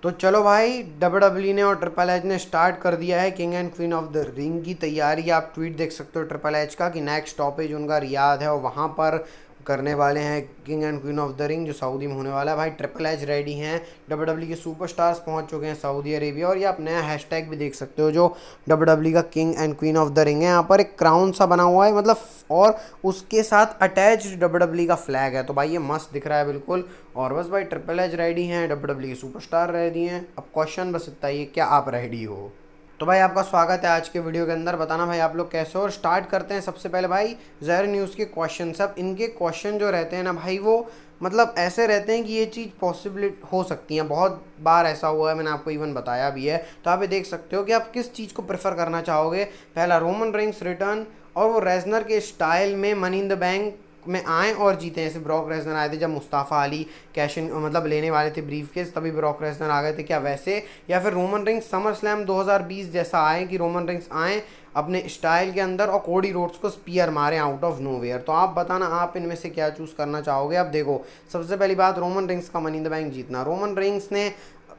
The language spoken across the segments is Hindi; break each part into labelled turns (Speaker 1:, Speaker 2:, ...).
Speaker 1: तो चलो भाई, डब्ल्यूडब्ल्यू ने और ट्रिपल एच ने स्टार्ट कर दिया है king and queen of the ring की तैयारी। आप ट्वीट देख सकते हो ट्रिपल एच का कि नेक्स्ट स्टॉपेज उनका रियाद है और वहाँ पर करने वाले हैं king and queen of the ring जो सऊदी में होने वाला है। भाई ट्रिपल एच रेडी हैं, डब्ल्यूडब्ल्यू के सुपरस्टार्स पहुंच चुके हैं सऊदी अरेबिया। और ये आप नया हैशटैग भी देख सकते हो जो डब्ल्यूडब्ल्यू का king and queen of the ring है। यहाँ पर एक क्राउन सा बना हुआ है मतलब, और उसके साथ अटैच डब्ल्यूडब्ल्यू का फ्लैग है। तो भाई ये मस्त दिख रहा है बिल्कुल। और बस भाई ट्रिपल एच रेडी हैं, डब्ल्यूडब्ल्यू के सुपरस्टार रेडी हैं। अब क्वेश्चन बस इतना ही है, क्या आप रेडी हो? तो भाई आपका स्वागत है आज के वीडियो के अंदर। बताना भाई आप लोग कैसे हो। और स्टार्ट करते हैं सबसे पहले भाई ज़हर न्यूज़ के क्वेश्चन। सब इनके क्वेश्चन जो रहते हैं ना भाई, वो मतलब ऐसे रहते हैं कि ये चीज़ पॉसिबिलिटी हो सकती है। बहुत बार ऐसा हुआ है, मैंने आपको इवन बताया भी है। तो आप ये देख सकते हो कि आप किस चीज़ को प्रेफर करना चाहोगे। पहला, रोमन रेंस रिटर्न और वो रेजनर के स्टाइल में मनी इन द बैंक में आए और जीते। जैसे ब्रॉक रेजनर आए थे जब मुस्ताफ़ा अली कैश इन मतलब लेने वाले थे ब्रीफ केस, तभी ब्रॉक रेजनर आ गए थे, क्या वैसे? या फिर रोमन रिंग्स समर स्लैम 2020 जैसा आए कि रोमन रिंग्स आए अपने स्टाइल के अंदर और कोडी रोड्स को स्पीयर मारे आउट ऑफ नोवेयर। तो आप बताना आप इनमें से क्या चूज़ करना चाहोगे। अब देखो, सबसे पहली बात, रोमन रिंग्स का मनी इन द बैंक जीतना। रोमन रिंग्स ने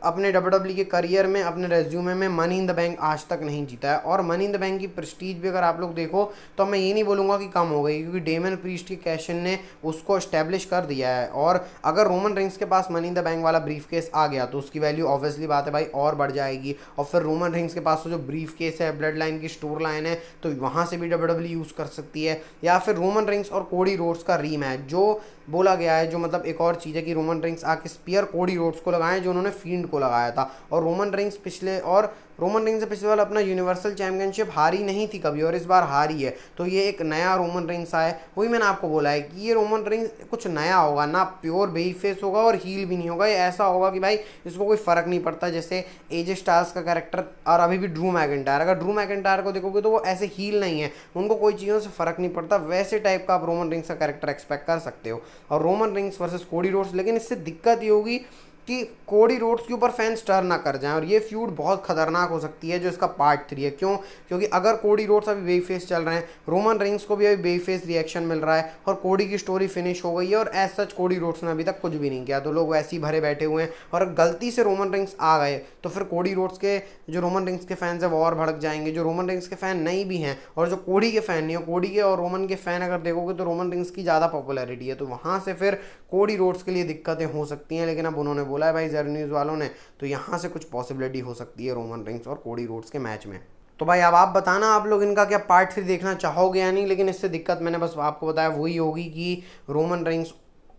Speaker 1: अपने डब्ल्यूडब्ल्यू के करियर में, अपने रेज्यूमे में मनी इन द बैंक आज तक नहीं जीता है। और मनी इन द बैंक की प्रेस्टीज भी अगर आप लोग देखो तो मैं ये नहीं बोलूँगा कि कम हो गई, क्योंकि डेमन प्रीस्ट के कैश इन ने उसको इस्टेब्लिश कर दिया है। और अगर रोमन रिंग्स के पास मनी इन द बैंक वाला ब्रीफ केस आ गया तो उसकी वैल्यू ऑब्वियसली बात है भाई और बढ़ जाएगी। और फिर रोमन रिंग्स के पास तो जो ब्रीफ केस है, ब्लड लाइन की स्टोर लाइन है, तो वहाँ से भी डब्ल्यूडब्ल्यू यूज़ कर सकती है। या फिर रोमन रिंग्स और कोडी रोड्स का रीमैच जो बोला गया है, जो मतलब एक और चीज़ है कि रोमन रिंग्स आके स्पीयर कोडी रोड्स को लगाएं जो उन्होंने फील्ड को लगाया था। और रोमन रिंग्स से पिछले वाला अपना यूनिवर्सल चैंपियनशिप हारी नहीं थी कभी, और इस बार हारी है। तो ये एक नया रोमन रिंग्स आया, वही मैंने आपको बोला है कि ये रोमन रिंग्स कुछ नया होगा ना, प्योर बेबी फेस होगा और हील भी नहीं होगा। ये ऐसा होगा कि भाई इसको कोई फ़र्क नहीं पड़ता, जैसे एजे स्टार्स का कैरेक्टर और अभी भी ड्रू मैकिंटायर। अगर ड्रू मैकिंटायर को देखोगे तो वो ऐसे हील नहीं है, उनको कोई चीज़ों से फ़र्क नहीं पड़ता। वैसे टाइप का आप रोमन रिंग्स का कैरेक्टर एक्सपेक्ट कर सकते हो। और Roman rings versus Cody Rhodes, लेकिन इससे दिक्कत ये होगी कि कोडी रोड्स के ऊपर फैंस टर्न ना कर जाएं, और ये फ्यूड बहुत खतरनाक हो सकती है जो इसका पार्ट 3 है। क्यों? क्योंकि अगर कोडी रोड्स अभी बेबी फेस चल रहे हैं, रोमन रिंग्स को भी अभी बेबी फेस रिएक्शन मिल रहा है, और कोडी की स्टोरी फिनिश हो गई है, और एज सच कोडी रोड्स ने अभी तक कुछ भी नहीं किया, तो लोग वैसे ही भरे बैठे हुए हैं। और गलती से रोमन रिंग्स आ गए तो फिर कोडी रोड्स के जो रोमन रिंग्स के फैंस हैं वो और भड़क जाएंगे। जो रोमन रिंग्स के फ़ैन नहीं भी हैं और जो कोडी के फ़ैन नहीं हो, कोडी के और रोमन के फ़ैन अगर देखोगे तो रोमन रिंग्स की ज़्यादा पॉपुलैरिटी है, तो वहाँ से फिर कोडी रोड्स के लिए दिक्कतें हो सकती हैं। लेकिन अब उन्होंने बोला है भाई ज़ेड न्यूज़ वालों ने, तो यहाँ से कुछ पॉसिबिलिटी हो सकती है रोमन रिंग्स और कोडी रोड्स के मैच में। तो भाई अब आप बताना आप लोग इनका क्या पार्ट 3 देखना चाहोगे या नहीं। लेकिन इससे दिक्कत मैंने बस आपको बताया वही होगी कि रोमन रिंग्स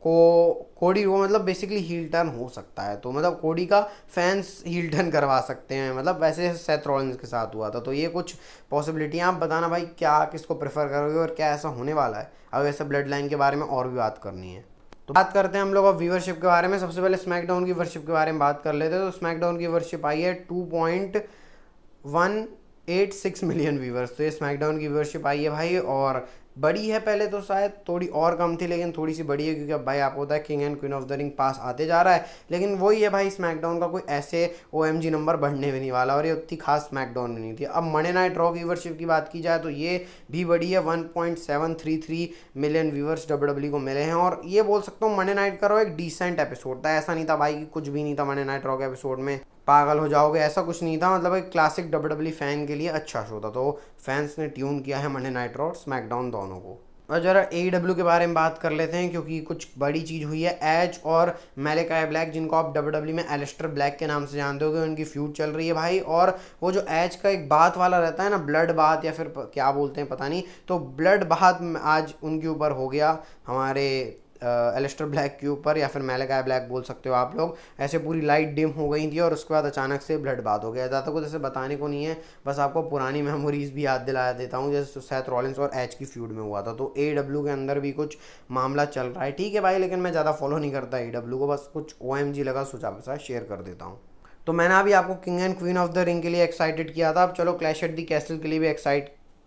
Speaker 1: को कोडी वो मतलब बेसिकली हील टर्न हो सकता है, तो मतलब कोडी का फैंस हील टर्न करवा सकते हैं, मतलब वैसे सेथ रॉलिंस के साथ हुआ था। तो ये कुछ पॉसिबिलिटियाँ आप बताना भाई क्या किसको प्रेफर करोगे और क्या ऐसा होने वाला है। अब ऐसे ब्लड लाइन के बारे में और भी बात करनी है, तो बात करते हैं हम लोग अब व्यूअरशिप के बारे में। सबसे पहले स्मैकडाउन की व्यूअरशिप के बारे में बात कर लेते हैं। तो स्मैकडाउन की व्यूअरशिप आई है 2.186 मिलियन व्यूअर्स। तो ये स्मैकडाउन की व्यूअरशिप आई है भाई, और बड़ी है। पहले तो शायद थोड़ी और कम थी, लेकिन थोड़ी सी बड़ी है क्योंकि अब भाई आपको होता है king and queen of the ring पास आते जा रहा है। लेकिन वही है भाई, स्मैकडाउन का कोई ऐसे OMG नंबर बढ़ने भी नहीं वाला, और ये उतनी खास स्मैकडाउन भी नहीं थी। अब मंडे नाइट रॉ की व्यूअरशिप की बात की जाए तो ये भी बड़ी है, 1.733 मिलियन व्यूअर्स डब्ल्यूडब्ल्यू को मिले हैं। और ये बोल सकता हूँ मंडे नाइट का रॉ एक डिसेंट एपिसोड था, ऐसा नहीं था भाई कि कुछ भी नहीं था मंडे नाइट रॉ के एपिसोड में, पागल हो जाओगे, ऐसा कुछ नहीं था। मतलब एक क्लासिक डब्ल्यूडब्ल्यू फैन के लिए अच्छा शो था। तो फैंस ने ट्यून किया है मंडे नाइट रॉ और स्मैकडाउन दोनों को। और जरा AEW के बारे में बात कर लेते हैं, क्योंकि कुछ बड़ी चीज़ हुई है। एज और मैलेकाई ब्लैक, जिनको आप डब्ल्यूडब्ल्यू में एलिस्टर ब्लैक के नाम से जानते होगे, उनकी फ्यूड चल रही है भाई। और वो जो एज का एक बात वाला रहता है ना, ब्लड बात या फिर क्या बोलते हैं पता नहीं, तो ब्लड बात आज उनके ऊपर हो गया, हमारे एलिस्टर ब्लैक के ऊपर, या फिर मैलेकाई ब्लैक बोल सकते हो आप लोग। ऐसे पूरी लाइट डिम हो गई थी और उसके बाद अचानक से ब्लड बात हो गया। ज़्यादा कुछ ऐसे बताने को नहीं है, बस आपको पुरानी मेमोरीज भी याद दिला देता हूँ, जैसे सेथ रॉलिंस और एज की फ्यूड में हुआ था। तो AEW के अंदर भी कुछ मामला चल रहा है, ठीक है भाई, लेकिन मैं ज़्यादा फॉलो नहीं करता AEW को, बस कुछ OMG लगा सोचा आपके साथ शेयर कर देता हूँ। तो मैंने अभी आपको king and queen of the ring के लिए एक्साइटेड किया था, अब चलो क्लैश एट द कैसल के लिए भी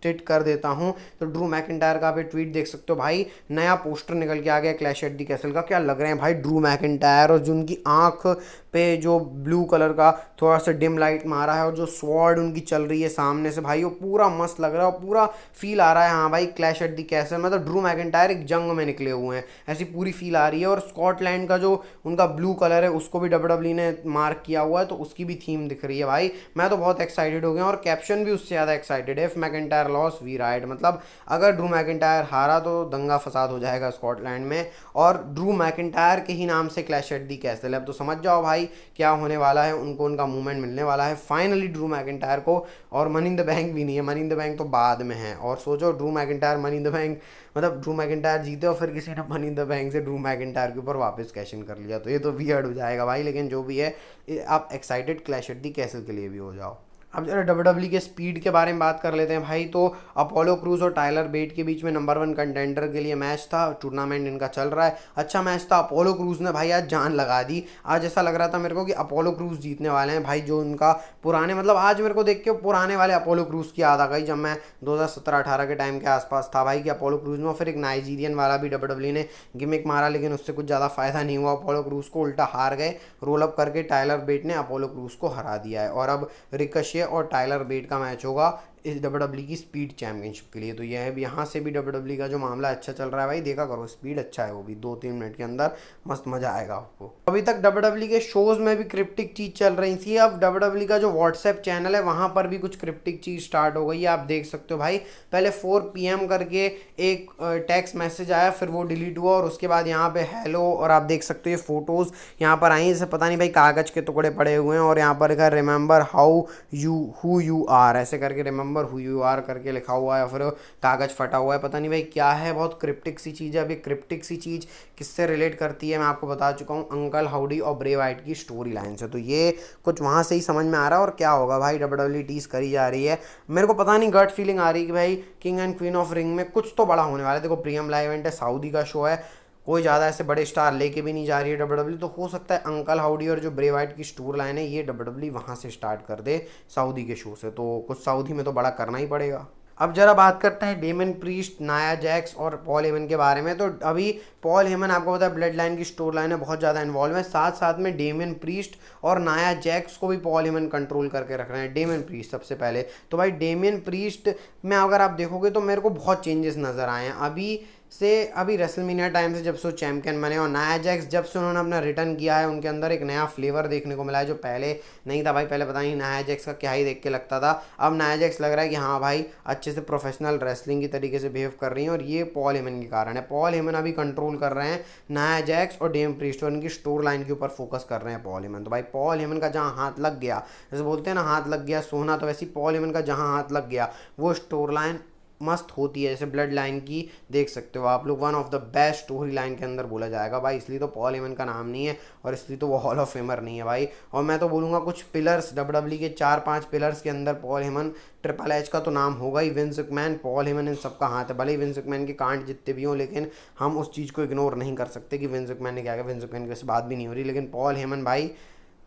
Speaker 1: ट्वीट कर देता हूँ। तो ड्रू मैकिंटायर का आप ट्वीट देख सकते हो भाई, नया पोस्टर निकल के आ गया क्लैश एट द कैसल का। क्या लग रहे हैं भाई ड्रू मैकिंटायर, और जो उनकी आंख पे जो ब्लू कलर का थोड़ा सा डिम लाइट मारा है और जो स्वॉर्ड उनकी चल रही है सामने से भाई, वो पूरा मस्त लग रहा है और पूरा फील आ रहा है हाँ भाई क्लैश एट द कैसल, मतलब ड्रू मैकिंटायर एक जंग में निकले हुए हैं, ऐसी पूरी फील आ रही है। और स्कॉटलैंड का जो उनका ब्लू कलर है उसको भी डब्ल्यू ने मार्क किया हुआ है, तो उसकी भी थीम दिख रही है भाई। मैं तो बहुत एक्साइटेड हो गया, और कैप्शन भी उससे ज़्यादा एक्साइटेड है, if McIntyre loss we ride, मतलब अगर ड्रू मैकिंटायर हारा तो दंगा फसाद हो जाएगा स्कॉटलैंड में। और ड्रू मैकिंटायर के ही नाम से क्लैश एट दी कैसल है, अब तो समझ जाओ भाई क्या होने वाला है, उनको उनका मूवमेंट मिलने वाला है फाइनली ड्रू मैकिंटायर को। और मनी इन द बैंक भी नहीं है, मनी इन द बैंक तो बाद में है। और सोचो Drew McIntyre money in the bank, मतलब ड्रू मैकिंटायर जीते और फिर किसी ने मनी इन द बैंक से ड्रू मैकिंटायर के ऊपर वापस कैश इन कर लिया, तो ये तो वियर्ड हो जाएगा भाई। लेकिन जो भी है, आप excited clash at the castle के लिए भी हो जाओ। अब जरा डब्ल्यू के स्पीड के बारे में बात कर लेते हैं भाई। तो अपोलो क्रूज और टाइलर बेट के बीच में नंबर 1 कंटेंडर के लिए मैच था, टूर्नामेंट इनका चल रहा है, अच्छा मैच था। अपोलो क्रूज ने भाई आज जान लगा दी, आज ऐसा लग रहा था मेरे को कि अपोलो क्रूज जीतने वाले हैं भाई। जो उनका पुराने, मतलब आज मेरे को देख के पुराने वाले अपोलो क्रूज की याद आ गई, जब मैं 2017-18 के टाइम के आसपास था भाई, कि अपोलो क्रूज में फिर एक नाइजीरियन वाला भी डब्ल्यू ने गिमिक मारा, लेकिन उससे कुछ ज़्यादा फायदा नहीं हुआ, अपोलो क्रूज को उल्टा हार गए। रोल अप करके टाइलर बेट ने अपोलो क्रूज को हरा दिया है, और अब रिकशे और टाइलर बेट का मैच होगा इस डब्ल्यू की स्पीड चैंपियनशिप के लिए। तो यह है, यहाँ से भी डब्ल्यू का जो मामला अच्छा चल रहा है भाई, देखा करो स्पीड अच्छा है, वो भी 2-3 मिनट के अंदर मस्त मजा आएगा आपको। अभी तक डब्ल्यू के शोज में भी क्रिप्टिक चीज चल रही थी, अब डब्ल्यू का जो व्हाट्सएप चैनल है वहां पर भी कुछ क्रिप्टिक चीज स्टार्ट हो गई है, आप देख सकते हो भाई। पहले 4 PM करके एक टेक्स्ट मैसेज आया, फिर वो डिलीट हुआ, और उसके बाद यहाँ पे हेलो, और आप देख सकते हो ये फोटोज यहाँ पर आई, जैसे पता नहीं भाई कागज के टुकड़े पड़े हुए हैं, और यहाँ पर लिखा remember how you who you are, ऐसे करके रिमेंबर हु यू आर करके लिखा हुआ है, फिर कागज फटा हुआ है, पता नहीं भाई क्या है, बहुत क्रिप्टिक सी चीज़ है। अभी क्रिप्टिक सी चीज़ किससे रिलेट करती है मैं आपको बता चुका हूँ, अंकल हाउडी और ब्रे वाइट की स्टोरी लाइन से, तो ये कुछ वहाँ से ही समझ में आ रहा है। और क्या होगा भाई, डब्ल्यू टीज करी जा रही है, मेरे को पता नहीं, गट फीलिंग आ रही है कि भाई king and queen of ring में कुछ तो बड़ा होने वाला है। देखो प्रीमियम लाइव इवेंट है, सऊदी का शो है, कोई ज़्यादा ऐसे बड़े स्टार लेके भी नहीं जा रही है डब्ल्यू, तो हो सकता है अंकल हाउडी और जो ब्रे वाइट की स्टोरी लाइन है ये डब्ल्यू वहाँ से स्टार्ट कर दे सऊदी के शो से, तो कुछ सऊदी में तो बड़ा करना ही पड़ेगा। अब जरा बात करते हैं डेमन प्रीस्ट, नाया जैक्स और पॉल हेमन के बारे में। तो अभी पॉल हेमन आपको पता है ब्लड लाइन की स्टोरी लाइन है, बहुत ज़्यादा इन्वॉल्व है, साथ साथ में डेमन प्रीस्ट और नाया जैक्स को भी पॉल हेमन कंट्रोल करके रख रहे हैं। डेमन प्रीस्ट सबसे पहले तो भाई, डेमन प्रीस्ट में अगर आप देखोगे तो मेरे को बहुत चेंजेस नज़र आए हैं अभी रेसलमेनिया टाइम से, जब से वो चैंपियन बने, और नाया जैक्स जब से उन्होंने अपना रिटर्न किया है, उनके अंदर एक नया फ्लेवर देखने को मिला है जो पहले नहीं था भाई। पहले पता नहीं नाया जैक्स का क्या ही देख के लगता था, अब नाया जैक्स लग रहा है कि हाँ भाई अच्छे से प्रोफेशनल रेसलिंग की तरीके से बिहेव कर रही हैं, और ये पॉल हेमन के कारण है। पॉल हेमन अभी कंट्रोल कर रहे हैं नाया जैक्स और डेम प्रीस्ट, और इनकी स्टोर लाइन के ऊपर फोकस कर रहे हैं पॉल हेमन। तो भाई पॉल हेमन का जहाँ हाथ लग गया, जैसे बोलते हैं ना हाथ लग गया सोना, तो वैसे पॉल हेमन का जहाँ हाथ लग गया वो स्टोर लाइन मस्त होती है। जैसे ब्लड लाइन की देख सकते हो आप लोग, one of the best story line के अंदर बोला जाएगा भाई, इसलिए तो पॉल हेमन का नाम नहीं है, और इसलिए तो वो हॉल ऑफ फेमर नहीं है भाई। और मैं तो बोलूँगा कुछ पिलर्स डब्ल्यू के 4-5 पिलर्स के अंदर पॉल हेमन, ट्रिपल एच का तो नाम होगा ही, विंस मैकमैन, पॉल हेमन, इन सबका हाथ है। भले ही विंस मैकमैन के कांट जितने भी हों, लेकिन हम उस चीज़ को इग्नोर नहीं कर सकते कि विंस मैकमैन ने क्या किया। विंस मैकमैन की वैसे बात भी नहीं हो रही, लेकिन पॉल हेमन भाई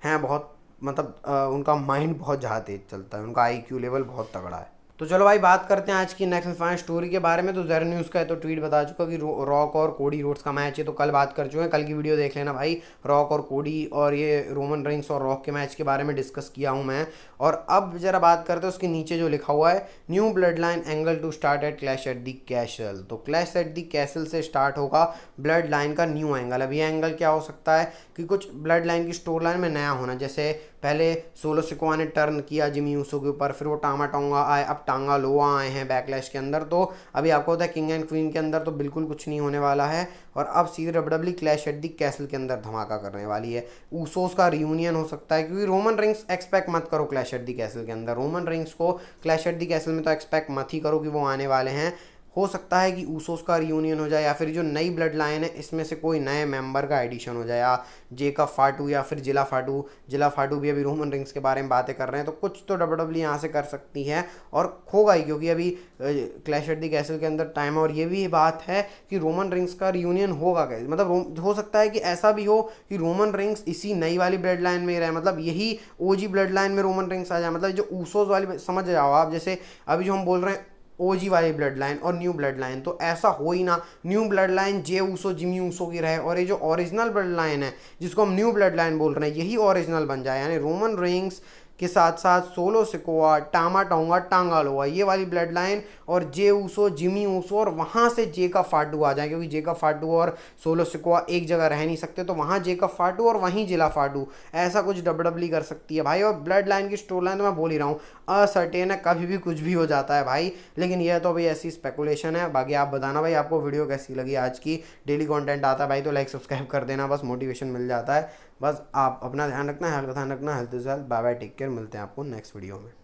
Speaker 1: हैं बहुत, मतलब उनका माइंड बहुत ज़्यादा तेज चलता है, उनका IQ लेवल बहुत तगड़ा है। तो चलो भाई बात करते हैं आज की नेक्स्ट फाइन स्टोरी के बारे में। तो ज़र न्यूज़ का है तो ट्वीट बता चुका कि रॉक और कोडी रोड्स का मैच है, तो कल बात कर चुके हैं, कल की वीडियो देख लेना भाई। रॉक और कोडी और ये रोमन रेंस और रॉक के मैच के बारे में डिस्कस किया हूँ मैं। और अब जरा बात करते हैं उसके नीचे जो लिखा हुआ है, new bloodline angle to start at clash at the castle. तो क्लैश एट दी कैसल से स्टार्ट होगा ब्लड लाइन का न्यू एंगल। अब ये एंगल क्या हो सकता है कि कुछ ब्लड लाइन की स्टोर लाइन में नया होना, जैसे पहले सोलो सिकोआ ने टर्न किया जिमी यूसो के ऊपर, फिर वो टामा टोंगा आए, अब टांगा लोआ आए हैं बैकलैश के अंदर। तो अभी आपको होता है किंग एंड क्वीन के अंदर तो बिल्कुल कुछ नहीं होने वाला है, और अब सीधे W W clash at the castle के अंदर धमाका करने वाली है। ऊसोस का रियूनियन हो सकता है, क्योंकि रोमन रिंग्स एक्सपेक्ट मत करो क्लैश एट दी कैसल के अंदर, रोमन रिंग्स को क्लैश एट दी कैसल में तो एक्सपेक्ट मत ही करो कि वो आने वाले हैं। हो सकता है कि ऊसोस का रियूनियन हो जाए, या फिर जो नई ब्लड लाइन है इसमें से कोई नए मेंबर का एडिशन हो जाए, या जेकब फाटू या फिर जिला फाटू भी अभी रोमन रिंग्स के बारे में बातें कर रहे हैं। तो कुछ तो डब्ल्यूडब्ल्यू यहाँ से कर सकती है, और होगा ही, क्योंकि अभी क्लैश एट दी कैसल के अंदर टाइम है। और ये भी बात है कि रोमन रिंग्स का रियूनियन होगा कैसे, मतलब हो सकता है कि ऐसा भी हो कि रोमन रिंग्स इसी नई वाली ब्लड लाइन में ही रहे, मतलब यही OG ब्लड लाइन में रोमन रिंग्स आ जाए, मतलब जो ऊसोस वाली, समझ जाओ आप, जैसे अभी जो हम बोल रहे हैं ओजी वाली ब्लड लाइन और न्यू ब्लड लाइन, तो ऐसा हो ही ना new blood line Jey Uso Jimmy Uso की रहे और ये जो ओरिजिनल ब्लड लाइन है जिसको हम न्यू ब्लड लाइन बोल रहे हैं यही ओरिजिनल बन जाए, यानी रोमन रेंग्स के साथ साथ सोलो सिकोआ, टामा टोंगा, टांगालोआ ये वाली ब्लड लाइन और जे ऊसो जिमी ऊसो और वहाँ से जे का फाटू आ जाए, क्योंकि जे का फाटू और सोलो सिकोआ एक जगह रह नहीं सकते, तो वहाँ जे का फाटू और वहीं जिला फाटू, ऐसा कुछ डब्ल्यूडब्ल्यूई कर सकती है भाई। और ब्लड लाइन की स्टोरी लाइन तो मैं बोल ही रहा हूँ असर्टेन है, कभी भी कुछ भी हो जाता है भाई, लेकिन यह तो भाई ऐसी स्पेकुलेशन है। बाकी आप बताना भाई आपको वीडियो कैसी लगी आज की, डेली कंटेंट आता है भाई तो लाइक सब्सक्राइब कर देना, बस मोटिवेशन मिल जाता है। बस आप अपना ध्यान रखना, हेल्थ का ध्यान रखना, health is wealth. Bye bye, take care, मिलते हैं आपको नेक्स्ट वीडियो में।